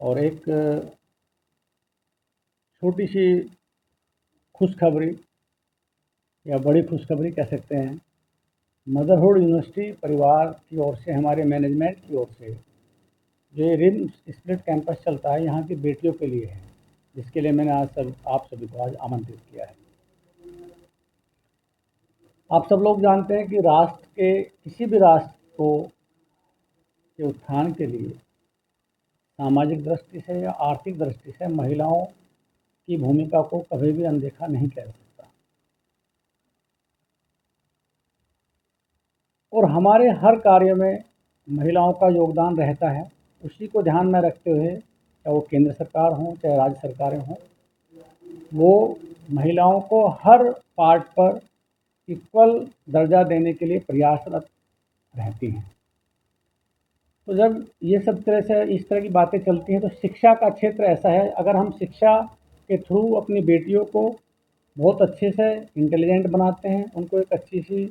और एक छोटी सी खुशखबरी या बड़ी खुशखबरी कह सकते हैं, मदरहुड यूनिवर्सिटी परिवार की ओर से, हमारे मैनेजमेंट की ओर से जो ये रिम्स स्प्लिट कैंपस चलता है यहाँ की बेटियों के लिए है, जिसके लिए मैंने आज आप सभी को आज आमंत्रित किया है। आप सब लोग जानते हैं कि राष्ट्र के किसी भी राष्ट्र को के उत्थान के लिए सामाजिक दृष्टि से या आर्थिक दृष्टि से महिलाओं की भूमिका को कभी भी अनदेखा नहीं किया जा सकता। और हमारे हर कार्य में महिलाओं का योगदान रहता है। उसी को ध्यान में रखते हुए, चाहे वो केंद्र सरकार हो चाहे राज्य सरकारें हों, वो महिलाओं को हर पार्ट पर इक्वल दर्जा देने के लिए प्रयासरत रहती हैं। तो जब ये सब तरह से इस तरह की बातें चलती हैं तो शिक्षा का क्षेत्र ऐसा है, अगर हम शिक्षा के थ्रू अपनी बेटियों को बहुत अच्छे से इंटेलिजेंट बनाते हैं, उनको एक अच्छी सी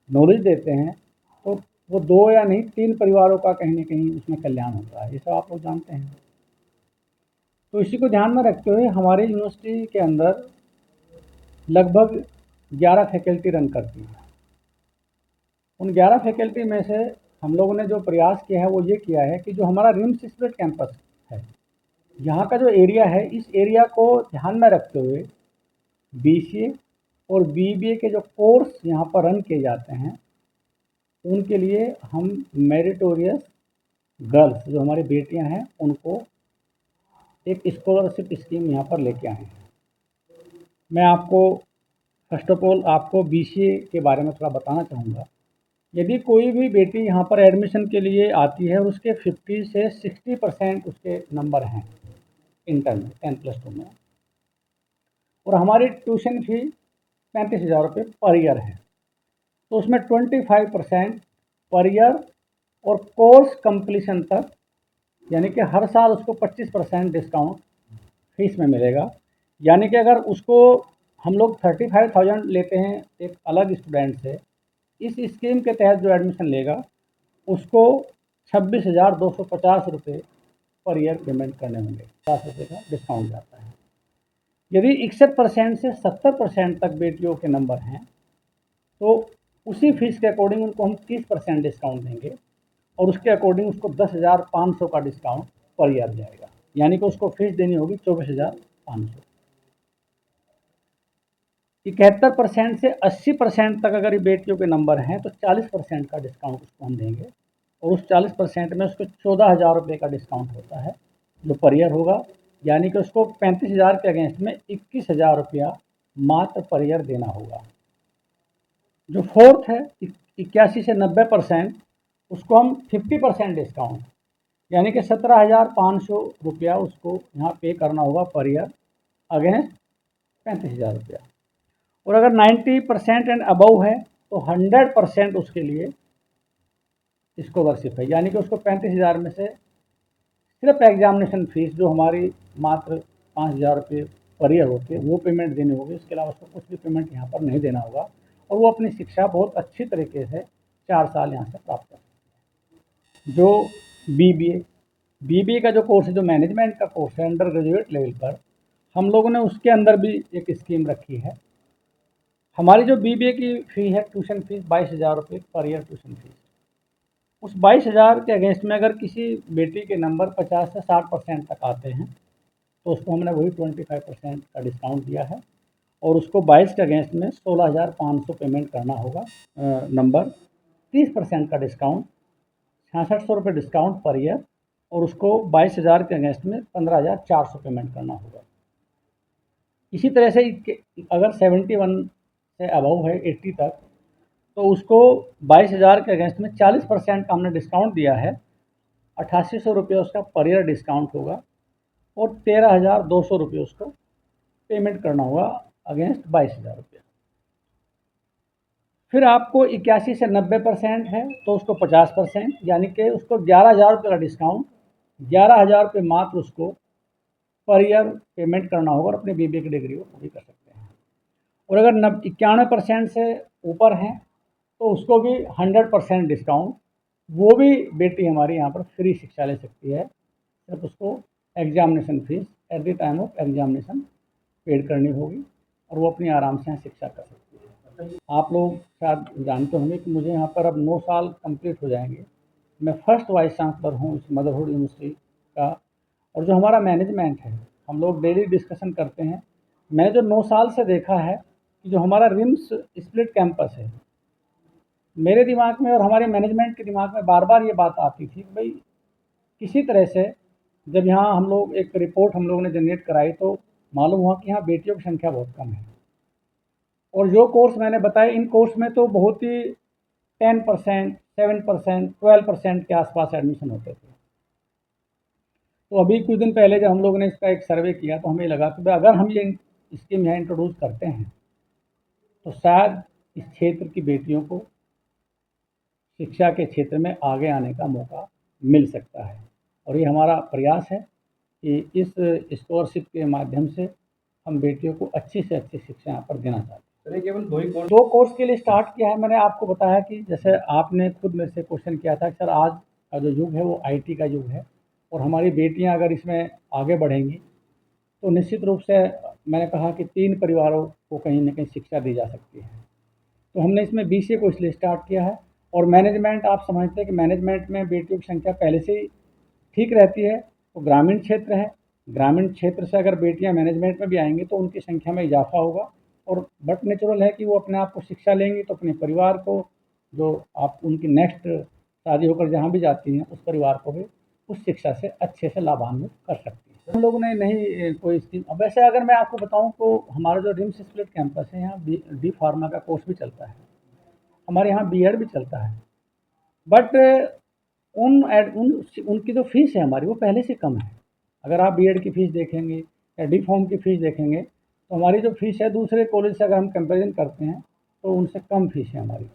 नॉलेज देते हैं, तो वो 2 या नहीं 3 परिवारों का कहीं न कहीं उसमें कल्याण होता है। ये सब आप लोग जानते हैं। तो इसी को ध्यान में रखते हुए हमारी यूनिवर्सिटी के अंदर लगभग 11 फैकल्टी रन करती हैं। उन 11 फैकल्टी में से हम लोगों ने जो प्रयास किया है वो ये किया है कि जो हमारा रिम्स स्प्लिट कैंपस है, यहाँ का जो एरिया है, इस एरिया को ध्यान में रखते हुए बीसीए और बीबीए के जो कोर्स यहाँ पर रन किए जाते हैं, उनके लिए हम मेरिटोरियस गर्ल्स जो हमारी बेटियां हैं उनको एक स्कॉलरशिप स्कीम यहाँ पर लेके आए हैं। मैं आपको फर्स्ट ऑफ ऑल आपको बीसीए के बारे में थोड़ा बताना चाहूँगा। यदि कोई भी बेटी यहाँ पर एडमिशन के लिए आती है और उसके 50 से 60% उसके नंबर हैं इंटर में 10+2 में, और हमारी ट्यूशन फी 35,000 रुपये पर ईयर है, तो उसमें 25% पर ईयर और कोर्स कंप्लीशन तक, यानी कि हर साल उसको 25% डिस्काउंट फीस में मिलेगा। यानी कि अगर उसको हम लोग 35,000 लेते हैं एक अलग स्टूडेंट से, इस स्कीम के तहत जो एडमिशन लेगा उसको 26,250 रुपये पर ईयर पेमेंट करने होंगे। 50 रुपये का डिस्काउंट जाता है। यदि 61% से 70% तक बेटियों के नंबर हैं तो उसी फीस के अकॉर्डिंग उनको हम 30% डिस्काउंट देंगे और उसके अकॉर्डिंग उसको 10,500 का डिस्काउंट पर ईयर जाएगा। यानी कि उसको फीस देनी होगी 24,500। 71% से 80% तक अगर ये बेटियों के नंबर हैं तो 40% का डिस्काउंट उसको हम देंगे, और उस 40% में उसको 14,000 रुपये का डिस्काउंट होता है जो पर ईयर होगा। यानी कि उसको 35,000 के अगेंस्ट में 21,000 रुपया मात्र पर ईयर देना होगा। जो फोर्थ है 81 से 90%, उसको हम 50% डिस्काउंट, यानी कि 17,500 रुपया उसको यहाँ पे करना होगा पर ईयर अगेंस्ट 35,000 रुपया। और अगर 90% एंड अबव है तो 100% उसके लिए स्कॉलरशिप है, यानी कि उसको 35,000 में से सिर्फ एग्जामिनेशन फीस जो हमारी मात्र 5,000 रुपये पर ईयर होती है वो पेमेंट देनी होगी। इसके अलावा उसको कुछ भी पेमेंट यहाँ पर नहीं देना होगा और वो अपनी शिक्षा बहुत अच्छी तरीके से 4 साल यहाँ से प्राप्त कर सकते हैं। जो बीबीए का जो कोर्स है, जो मैनेजमेंट का कोर्स है अंडर ग्रेजुएट लेवल पर, हम लोगों ने उसके अंदर भी एक स्कीम रखी है। हमारी जो बीबीए की फ़ी है, ट्यूशन फीस 22,000 रुपये पर ईयर ट्यूशन फीस। उस 22,000 के अगेंस्ट में अगर किसी बेटी के नंबर 50 से 60% तक आते हैं तो उसको हमने वही 25% का डिस्काउंट दिया है और उसको 22 के अगेंस्ट में 16,500 पेमेंट करना होगा नंबर, 30% का डिस्काउंट, 6600 रुपये डिस्काउंट पर ईयर, और उसको 22,000 के अगेंस्ट में 15,400 पेमेंट करना होगा। इसी तरह से अगर 71 से अबव है 80 तक, तो उसको 22,000 के अगेंस्ट में 40% का हमने डिस्काउंट दिया है, 8,800 रुपये उसका पर ईयर डिस्काउंट होगा और 13,200 रुपये उसको पेमेंट करना होगा अगेंस्ट 22,000 रुपये। फिर आपको 81 से 90% है तो उसको 50%, यानी कि उसको 11,000 रुपये का डिस्काउंट, 11,000 रुपये मात्र उसको पर ईयर पेमेंट करना होगा और अपनी बीबीए की डिग्री को पूरी कर सकते हैं। और अगर 91% से ऊपर हैं तो उसको भी 100% डिस्काउंट, वो भी बेटी हमारी यहाँ पर फ्री शिक्षा ले सकती है, सिर्फ उसको examination fees at the time of examination paid करनी होगी और वो अपनी आराम से यहाँ शिक्षा कर सकती है। आप लोग शायद जानते होंगे कि मुझे यहाँ पर अब 9 साल कंप्लीट हो जाएंगे। मैं फर्स्ट वाइस चांसलर हूँ इस मदरहुड यूनिवर्सिटी का। और जो हमारा मैनेजमेंट है, हम लोग डेली डिस्कशन करते हैं। मैंने जो 9 साल से देखा है कि जो हमारा रिम्स स्प्लिट कैंपस है, मेरे दिमाग में और हमारे मैनेजमेंट के दिमाग में बार बार ये बात आती थी कि भाई किसी तरह से जब यहाँ हम लोग एक रिपोर्ट हम लोगों ने जनरेट कराई तो मालूम हुआ कि यहाँ बेटियों की संख्या बहुत कम है। और जो कोर्स मैंने बताए, इन कोर्स में तो बहुत ही 10%, 7%, 12% के आसपास एडमिशन होते थे। तो अभी कुछ दिन पहले जब हम लोगों ने इसका एक सर्वे किया तो हमें लगा कि भाई अगर हम ये स्कीम यहाँ इंट्रोड्यूस करते हैं तो शायद इस क्षेत्र की बेटियों को शिक्षा के क्षेत्र में आगे आने का मौका मिल सकता है। और ये हमारा प्रयास है कि इस स्कॉलरशिप के माध्यम से हम बेटियों को अच्छी से अच्छी शिक्षा यहाँ पर देना चाहते हैं। सर, ये केवल दो कोर्स के लिए स्टार्ट किया है। मैंने आपको बताया कि जैसे आपने खुद मेरे से क्वेश्चन किया था कि सर आज का जो युग है वो आईटी का युग है और हमारी बेटियां अगर इसमें आगे बढ़ेंगी तो निश्चित रूप से मैंने कहा कि 3 परिवारों को कहीं न कहीं शिक्षा दी जा सकती है। तो हमने इसमें बीसीए को इसलिए स्टार्ट किया है। और मैनेजमेंट, आप समझते हैं कि मैनेजमेंट में बेटियों की संख्या पहले से ही ठीक रहती है। तो ग्रामीण क्षेत्र है, ग्रामीण क्षेत्र से अगर बेटियां मैनेजमेंट में भी आएंगी तो उनकी संख्या में इजाफा होगा। और बट नेचुरल है कि वो अपने आप को शिक्षा लेंगी तो अपने परिवार को, जो आप उनकी नेक्स्ट शादी होकर जहाँ भी जाती हैं, उस परिवार को भी उस शिक्षा से अच्छे से लाभान्वित कर सकती है। हम लोगों ने नहीं कोई स्कीम। अब वैसे अगर मैं आपको बताऊं तो हमारा जो रिम्स स्प्लिट कैंपस है, यहाँ डी फार्मा का कोर्स भी चलता है, हमारे यहाँ बीएड भी चलता है। बट उनकी जो फीस है हमारी वो पहले से कम है। अगर आप बीएड की फ़ीस देखेंगे या डी फार्म की फ़ीस देखेंगे तो हमारी जो फ़ीस है दूसरे कॉलेज से अगर हम कंपेरिजन करते हैं तो उनसे कम फ़ीस है हमारी।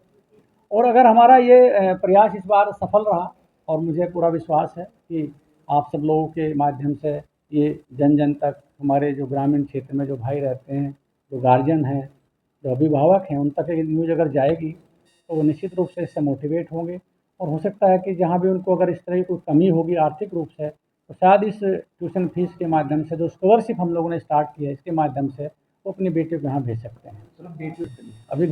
और अगर हमारा ये प्रयास इस बार सफल रहा और मुझे पूरा विश्वास है कि आप सब लोगों के माध्यम से ये जन जन तक, हमारे जो ग्रामीण क्षेत्र में जो भाई रहते हैं, जो गार्जियन हैं, जो अभिभावक हैं, उन तक ये न्यूज़ अगर जाएगी तो वो निश्चित रूप से इससे मोटिवेट होंगे। और हो सकता है कि जहाँ भी उनको अगर इस तरह की कोई कमी होगी आर्थिक रूप से तो शायद इस ट्यूशन फीस के माध्यम से, जो स्कॉलरशिप हम लोगों ने स्टार्ट की है, इसके माध्यम से वो अपनी बेटियों को यहाँ भेज सकते हैं। चलो बेटियों अभी